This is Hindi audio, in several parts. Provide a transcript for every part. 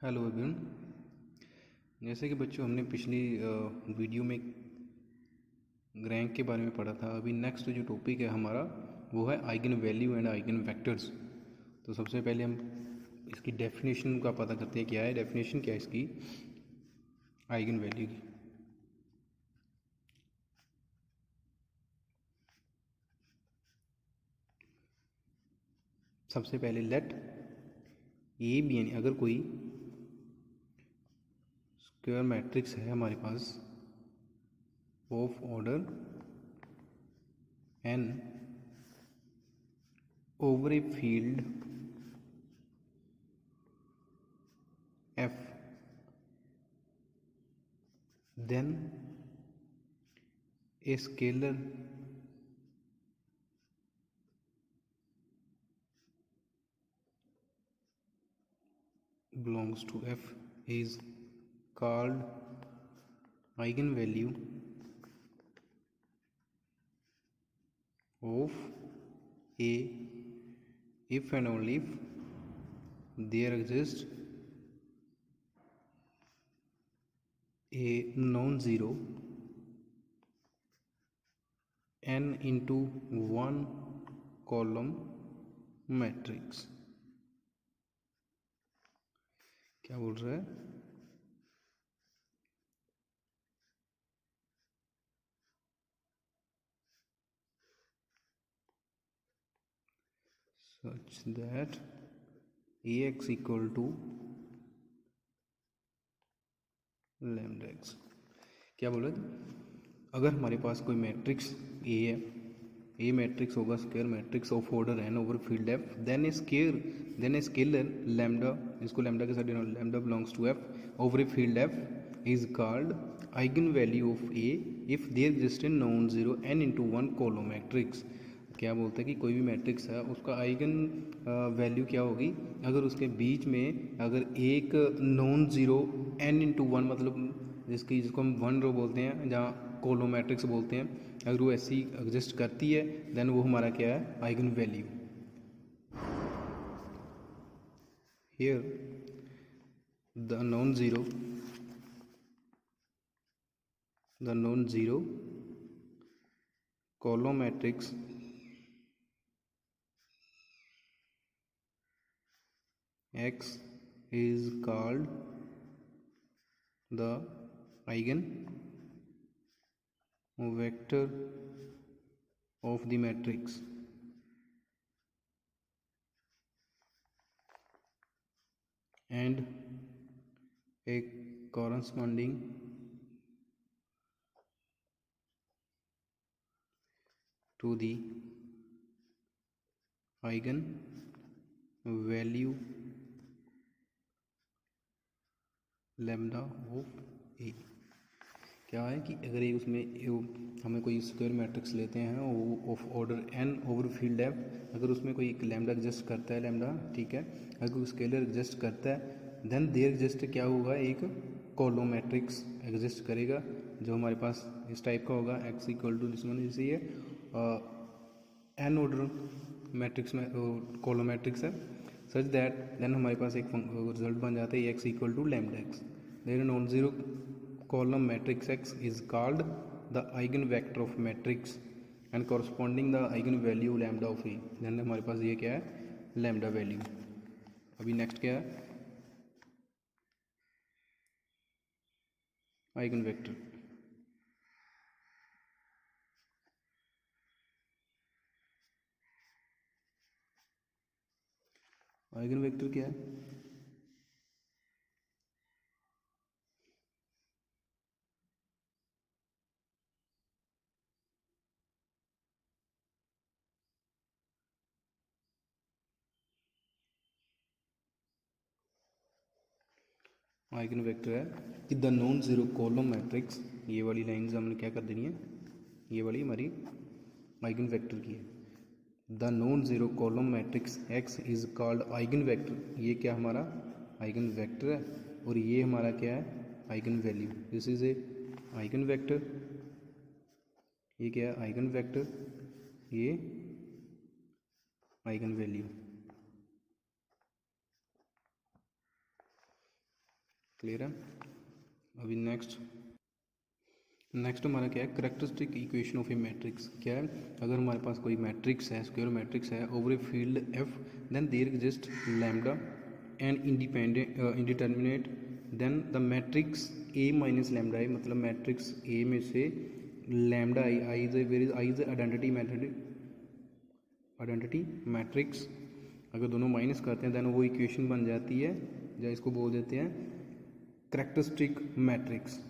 Hello everyone. जैसे कि बच्चों हमने पिछली वीडियो में रैंक के बारे में पढ़ा था। अभी नेक्स्ट जो टॉपिक है हमारा वो है eigen value and eigen vectors. तो सबसे पहले हम इसकी डेफिनेशन का पता करते हैं, क्या है डेफिनेशन, क्या है इसकी आइगन वैल्यू की। सबसे पहले लेट ए बी यानी अगर कोई स्क्वायर मैट्रिक्स है हमारे पास of order N over a field f, then a scalar belongs to f is called eigenvalue of a if and only if there exists a non-zero n into 1 column matrix। क्या बोल रहा है? such that ax equal to lambda x. क्या बोल रहे थे? अगर हमारे पास कोई मैट्रिक्स ए है, ए मैट्रिक्स होगा square matrix of order N over field F, then a scalar lambda, इसको लैम्डा के साथ denote, lambda belongs to F over a field F is called eigen value of A if there exist in non zero N into one column matrix. क्या बोलता है कि कोई भी मैट्रिक्स है उसका आइगन वैल्यू क्या होगी अगर उसके बीच में अगर एक non zero N into one, मतलब जिसको हम वन रो बोलते हैं, जहाँ कोलो मैट्रिक्स बोलते हैं, अगर वो ऐसी एग्जिस्ट करती है देन वो हमारा क्या है eigen value. Here the non zero कोलो matrix x is called the eigen vector of the matrix and a corresponding to the eigen value lambda of A. क्या है कि अगर ये उसमें हमें कोई स्क्वायर मैट्रिक्स लेते हैं वो of order N over field F, अगर उसमें कोई एक लैम्डा एग्जिस्ट करता है, लैम्डा ठीक है, अगर कोई स्केलर एग्जिस्ट करता है देन देयर एग्जिस्ट क्या होगा, एक कॉलम मैट्रिक्स एग्जिस्ट करेगा जो हमारे पास इस टाइप का होगा, एक्स इक्वल टू जिसमें जैसे ये एन ऑर्डर मैट्रिक्स में कॉलम मैट्रिक्स है, सच दैट देन हमारे पास एक रिजल्ट बन जाता है X equal to lambda X. There non zero column matrix X is called the eigen vector of matrix and corresponding the eigen value lambda of A. Then हमारे पास ये क्या है लैम्डा वैल्यू। अभी नेक्स्ट क्या है आइगन वेक्टर। आइगन वेक्टर क्या है? आइगन वेक्टर है कि the non zero column matrix, ये वाली लाइन्स हमने क्या कर देनी है, ये वाली हमारी आइगन वेक्टर की है। The non zero column matrix X is called eigen vector. ये क्या हमारा आइगन वेक्टर है और ये हमारा क्या है eigen value. This is a eigen vector, ये क्या है आइगन वेक्टर, ये आइगन वैल्यू। क्लियर है। अभी नेक्स्ट हमारा क्या है, characteristic equation of a matrix. क्या है, अगर हमारे पास कोई मैट्रिक्स है, स्क्वायर मैट्रिक्स है over a field F, then there exist lambda and indeterminate, then the matrix A minus lambda I, मतलब मैट्रिक्स ए में से lambda I, I is identity matrix, अगर दोनों माइनस करते हैं देन वो इक्वेशन बन जाती है, या इसको बोल देते हैं characteristic matrix.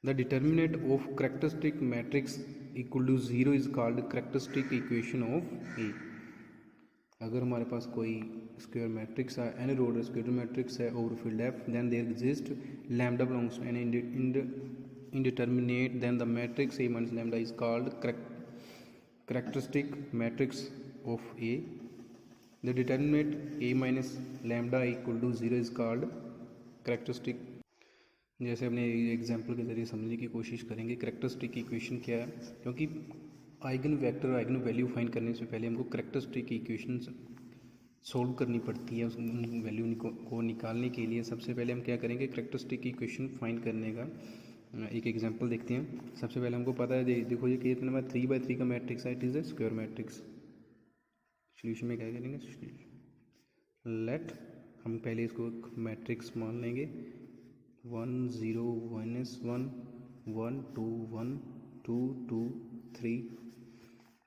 The determinant of characteristic matrix equal to 0 is called characteristic equation of A। अगर हमारे पास कोई स्क्वायर मैट्रिक्स है, एनी रोड स्क्वायर मैट्रिक्स है over field F, then there exist lambda belongs to an indeterminate, then the matrix A minus lambda is called characteristic matrix of A। The determinant A minus lambda equal to 0 is called characteristic। जैसे अपने एग्जाम्पल के ज़रिए समझने की कोशिश करेंगे करेक्टरिस्टिक इक्वेशन क्या है, क्योंकि eigen vector eigen value find करने से पहले हमको करेक्टरिस्टिक इक्वेशन सोल्व करनी पड़ती है। उस वैल्यू को निकालने के लिए सबसे पहले हम क्या करेंगे, करेक्टरिस्टिक इक्वेशन फाइंड करने का एक एग्जांपल देखते हैं। सबसे पहले हमको पता है, देखो ये कितने नंबर 3/3 का मैट्रिक्स है, it is A square matrix. Solution में क्या करेंगे, लेट हम पहले इसको मैट्रिक्स मान लेंगे 1 0 1 1 1 2 1 2 2 3,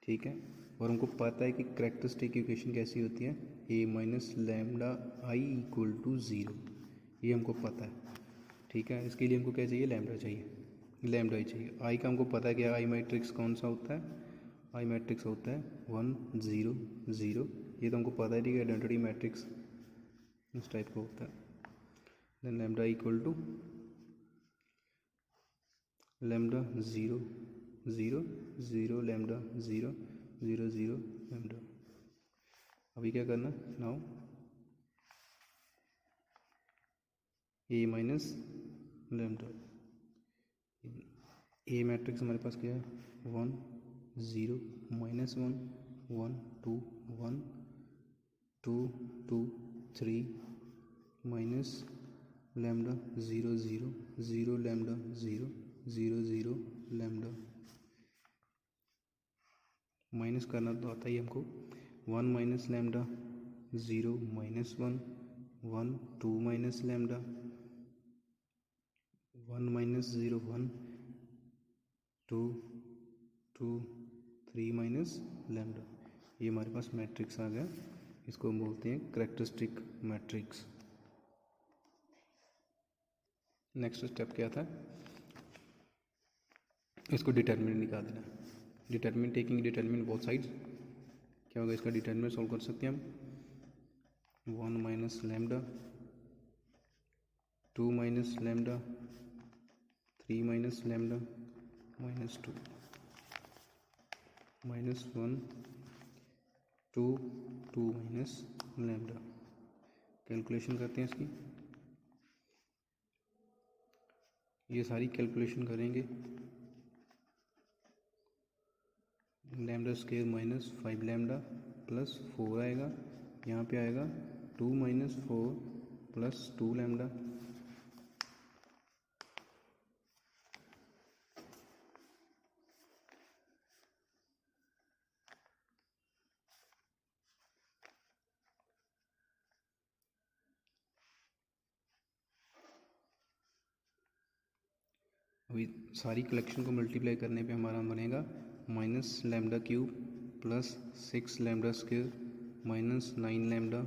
ठीक है। और हमको पता है कि करेक्टरिस्टिक इक्वेशन कैसी होती है, A minus lambda I equal to 0, ये हमको पता है, ठीक है। इसके लिए हमको क्या चाहिए, लैम्डा चाहिए, लैम्डा ही चाहिए। आई का हमको पता है कि आई मैट्रिक्स कौन सा होता है, आई मैट्रिक्स होता है 1 0 0, ये तो हमको पता है, ठीक है। आइडेंटिटी मैट्रिक्स इस टाइप का होता है। Then lambda equal to lambda 0 0 0 lambda 0 0 0 lambda. अभी क्या करना, now A minus lambda, a matrix हमारे पास क्या है 1 0 -1 1 2 1 2 2 3 minus lambda 0 0 0 lambda 0 0 0 lambda. Minus करना तो आता ही हमको, 1 minus lambda 0 -1 1 2 minus lambda 1 minus 0 1 2 2 3 minus lambda. ये हमारे पास मैट्रिक्स आ गया, इसको हम बोलते हैं करेक्टरिस्टिक मैट्रिक्स। नेक्स्ट स्टेप क्या था, इसको डिटर्मिनेंट निकाल देना। Determinant taking determinant both sides, क्या होगा इसका डिटर्मिनेंट सॉल्व कर सकते हैं हम। 1 minus lambda 2 minus lambda 3 minus lambda -2 -1 2 2 minus lambda. Calculation करते हैं इसकी, ये सारी कैलकुलेशन करेंगे। लैम्डा स्क्वायर -5 लैम्डा +4 आएगा, यहाँ पे आएगा 2 - 4 +2 लैम्डा। अभी सारी कलेक्शन को मल्टीप्लाई करने पे हमारा बनेगा minus lambda cube +6 lambda square -9 lambda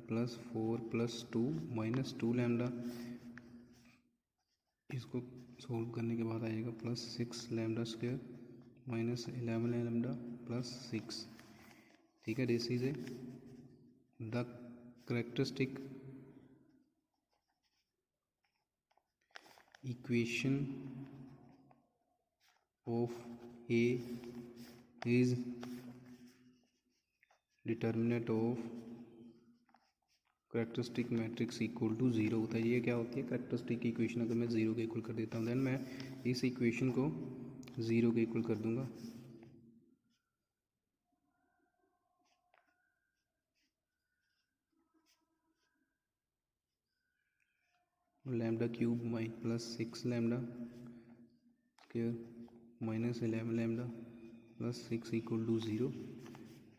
+4 +2 -2 lambda. इसको सोल्व करने के बाद आएगा +6 लैम्डा स्क्वायर -11 लैम्डा +6, ठीक है। This is a the characteristic equation of A is determinant of characteristic matrix equal to 0 होता है। ये क्या होती है, करेक्टरिस्टिक इक्वेशन अगर मैं 0 के इक्वल कर देता हूँ, देन मैं इस इक्वेशन को 0 के इक्वल कर दूंगा। Lambda cube plus 6 lambda square minus 11 lambda plus 6 equal to 0।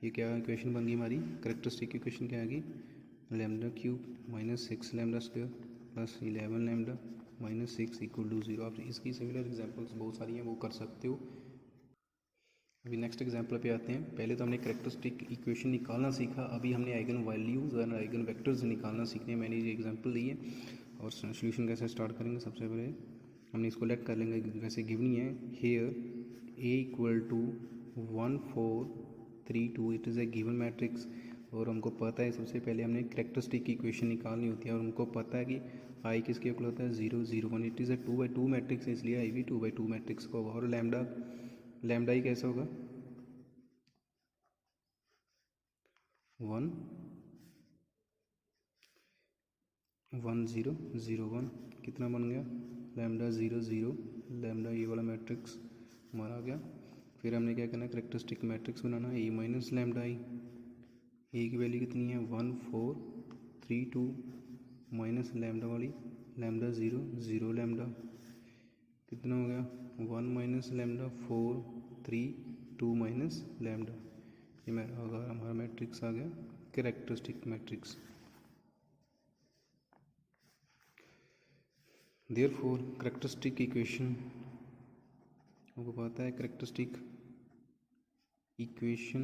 ये क्या इक्वेशन बन गई हमारी? करेक्टरिस्टिक इक्वेशन क्या आ गई? Lambda cube minus 6 lambda square plus 11 lambda minus 6 equal to 0। आप इसकी सिमिलर एग्जांपल्स बहुत सारी हैं, वो कर सकते हो। अभी नेक्स्ट एग्जांपल पे आते हैं। पहले तो हमने करेक्टरिस्टिक इक्वेशन निकालना सीखा, अभी हमने आइगन वैल्यूज़ और आइगन वेक्टर्स निकालना सीखने हैं। मैंने ये एग्जांपल दी है और सोल्यूशन कैसे स्टार्ट करेंगे। सबसे पहले हमने इसको लेट कर लेंगे, वैसे गिवनी है here A equal to 1 4 3 2। It is a given matrix और हमको पता है सबसे पहले हमने करेक्टरिस्टिक की इक्वेशन निकालनी होती है और हमको पता है कि आई किसके इक्वल होता है 0 0 1। इट इज़ ए 2/2 मैट्रिक्स, इसलिए आई भी 2/2 मैट्रिक्स को होगा। और लैम्डा ही कैसा होगा? 1 1 0 0 1। कितना बन गया? लैम्डा 0 0 लैम्डा, ये वाला मैट्रिक्स हमारा आ गया। फिर हमने क्या करना है? करेक्टरिस्टिक मैट्रिक्स बनाना है। ए माइनस लैम्डा आई, ए की वैल्यू कितनी है? 1 4 3 2 माइनस लैम्डा वाली लैम्डा 0 0 लैम्डा, कितना हो गया? 1 माइनस लैम्डा 4 3 2 माइनस लैम्डा। ये हमारा मैट्रिक्स आ गया characteristic matrix. Therefore characteristic equation, हमको पता है characteristic equation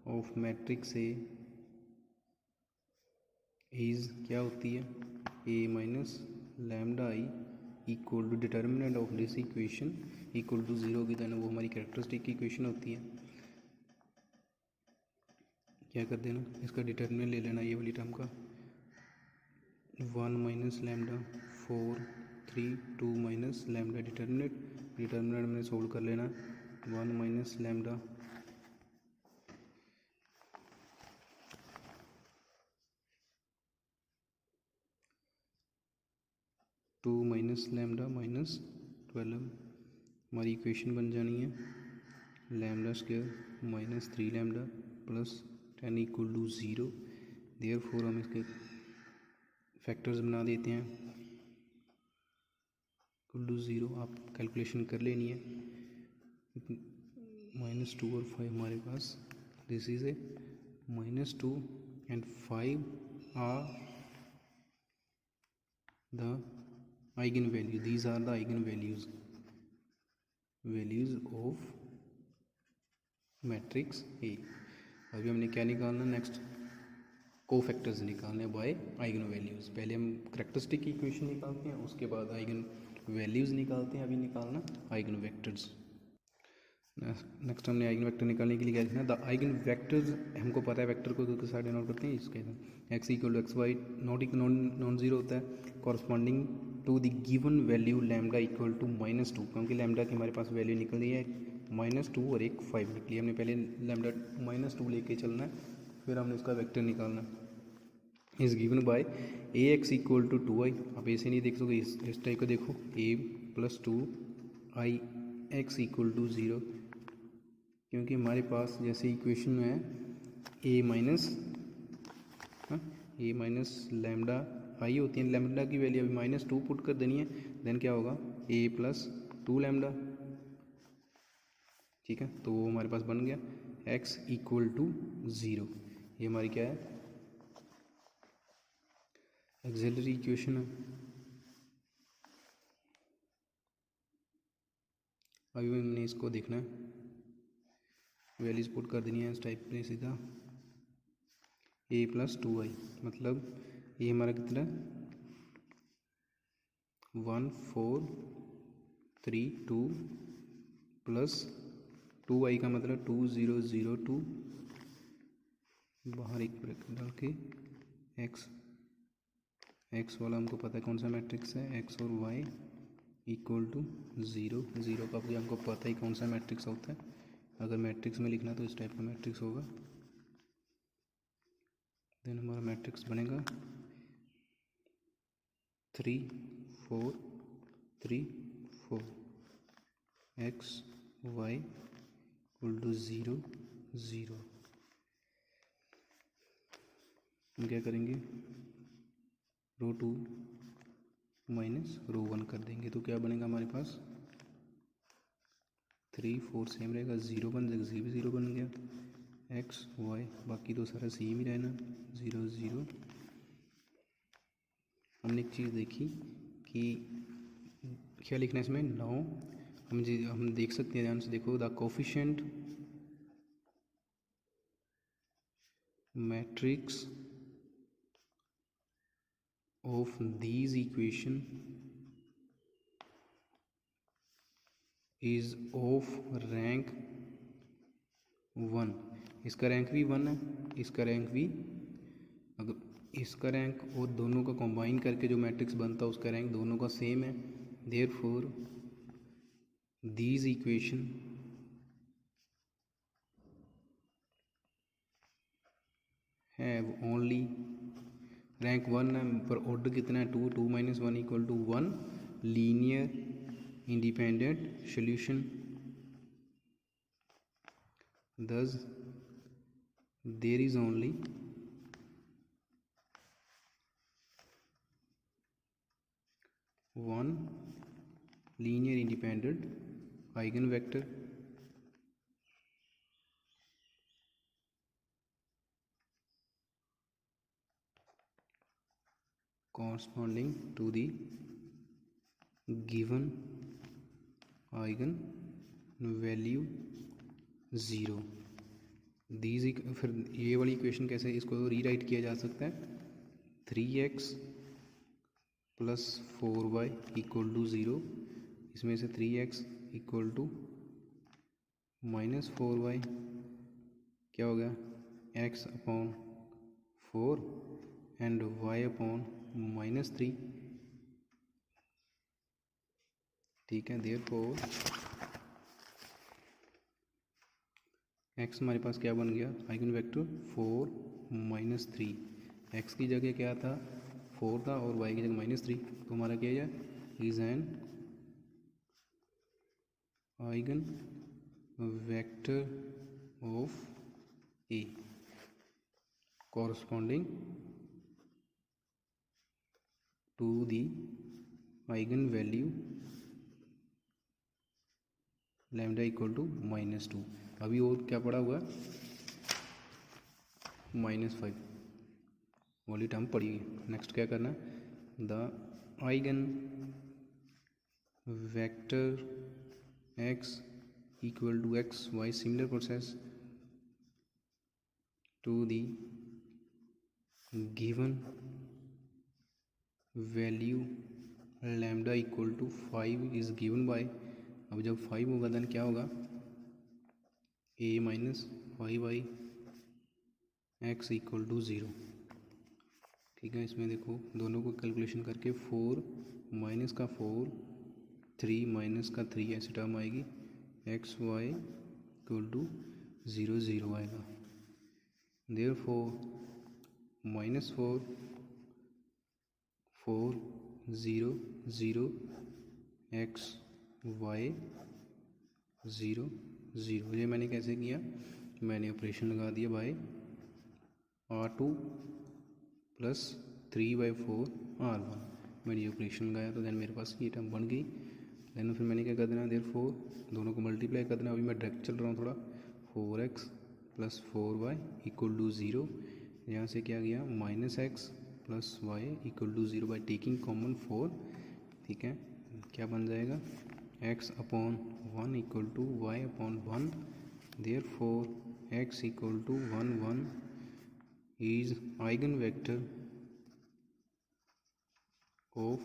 of matrix A is क्या होती है? A minus lambda I equal to determinant of this equation equal to 0 की, देना वो हमारी करेक्टरिस्टिक की इक्वेशन होती है। क्या कर देना? इसका डिटर्मिनेंट ले लेना, ये वाली टर्म का 1 minus lambda 4 3 2 minus lambda. Determinant में सोल्व कर लेना 1 minus lambda 2 minus lambda minus 12। हमारी इक्वेशन बन जानी है lambda square minus 3 lambda plus 10 equal to 0। Therefore हम इसके फैक्टर्स बना देते हैं इक्वल टू 0। आप कैलकुलेशन कर लेनी है। -2 और 5 हमारे पास, this is a -2 and 5 are the eigenvalue. These are the eigenvalues of matrix A. अभी हमने क्या निकालना? नेक्स्ट कोफैक्टर्स निकालने बाय आइगन वैल्यूज़। पहले हम करेक्टरिस्टिक की इक्वेशन निकालते हैं, उसके बाद आइगन वैल्यूज़ निकालते हैं। अभी निकालना आइगन वेक्टर्स। नेक्स्ट हमने आइगन वेक्टर निकालने के लिए क्या लिखना है? द आइगन वेक्टर्स, हमको पता है वेक्टर को किस साइड डिनोट करते हैं, इसके x equal to x y non zero होता है corresponding to the given value lambda equal to -2। क्योंकि लैम्डा की हमारे पास वैल्यू निकल रही है -2 और एक 5 निकली। हमने पहले लैम्डा -2 लेके चलना है, फिर हमने उसका वेक्टर निकालना है। Is given by A x equal to 2i। आप ऐसे नहीं देख सकते, इस टाइप का देखो, a + 2i x equal to 0। क्योंकि हमारे पास जैसे इक्वेशन में है ए माइनस लैम्डा आई होती है, लैम्डा की वैल्यू अभी -2 पुट कर देनी है, देन क्या होगा a + 2 लैम्डा। ठीक है, तो वो हमारे पास बन गया x इक्वल टू 0। ये हमारी क्या है? एक्सिलरी इक्वेशन है। अभी हमने इसको देखना है, वैल्यूज पुट कर देनी है इस टाइप में सीधा। a + 2i मतलब ये हमारा कितना 1 4 3 2 प्लस 2i का मतलब 2 0 0 2, बाहर एक ब्रैकेट डाल के x वाला हमको पता है कौन सा मैट्रिक्स है, x और y इक्वल टू 0 0 का भी हमको पता ही कौन सा मैट्रिक्स होता है। अगर मैट्रिक्स में लिखना तो इस टाइप का मैट्रिक्स होगा। देन हमारा मैट्रिक्स बनेगा 3 4 3 4 x y इक्वल टू 0 0। हम क्या करेंगे? रो 2 माइनस रो 1 कर देंगे तो क्या बनेगा हमारे पास 3 4 सेम रहेगा, 0 बन जाएगा, 0 0 बन गया, एक्स वाई बाकी तो सारा सेम ही रहना, 0 0। हमने एक चीज़ देखी कि क्या लिखना है इसमें, नाउ हम देख सकते हैं ध्यान से देखो, the coefficient matrix of these equation is of rank 1। इसका रैंक भी 1 है, इसका रैंक भी, अगर इसका रैंक और दोनों का कंबाइन करके जो मैट्रिक्स बनता है उसका रैंक दोनों का सेम है। Therefore these equation have only rank 1 है, पर ऑर्डर कितना है 2, 2 minus 1 equal to 1 linear independent solution. Thus there is only one linear independent eigenvector corresponding to the given eigen value 0। These फिर ये वाली इक्वेशन कैसे इसको रीराइट किया जा सकता है, 3x plus 4y equal to 0, इसमें से 3x equal to minus 4y क्या हो गया, x upon 4 and y upon minus 3। ठीक है, देयरफॉर x हमारे पास क्या बन गया, आइगन वेक्टर 4 माइनस 3, एक्स की जगह क्या था 4 था और y की जगह माइनस 3, तो हमारा क्या है, is an eigen vector of A corresponding to the eigen value lambda equal to -2। अभी और क्या पड़ा हुआ, -5 वाली टर्म पड़ी है। नेक्स्ट क्या करना, the eigen vector x equal to x y, similar process to the given value lambda equal to 5 is given by, अब जब 5 होगा देन क्या होगा, a minus 5y x equal to 0। ठीक है, इसमें देखो दोनों को कैलकुलेशन करके 4 माइनस का 4, 3 माइनस का 3 ऐसी टर्म आएगी, एक्स वाई इक्वल टू 0 0 आएगा। Therefore -4 4 0 0 x y 0 0। ये मैंने कैसे किया, मैंने ऑपरेशन लगा दिया बाय R2 प्लस 3/4 R1, मैंने ये ऑपरेशन लगाया तो देन मेरे पास ये टर्म बन गई। देन फिर मैंने क्या कर देना, देयरफॉर दोनों को मल्टीप्लाई कर देना। अभी मैं डायरेक्ट चल रहा हूँ थोड़ा, 4x plus 4y equal to 0, यहाँ से क्या गया -x plus y equal to 0 by taking common 4। ठीक है, क्या बन जाएगा, x upon 1 equal to y upon 1, therefore x equal to 1 1 is eigenvector of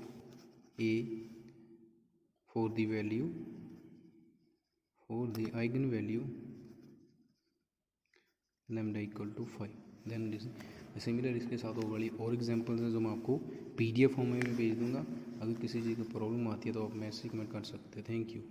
A for the eigenvalue lambda equal to 5। Then similar इसके साथ और वाली और एग्जांपल्स हैं जो मैं आपको PDF फॉर्म में भेज दूंगा। अगर किसी चीज़ की प्रॉब्लम आती है तो आप मैसेज कमेंट कर सकते हैं। Thank you.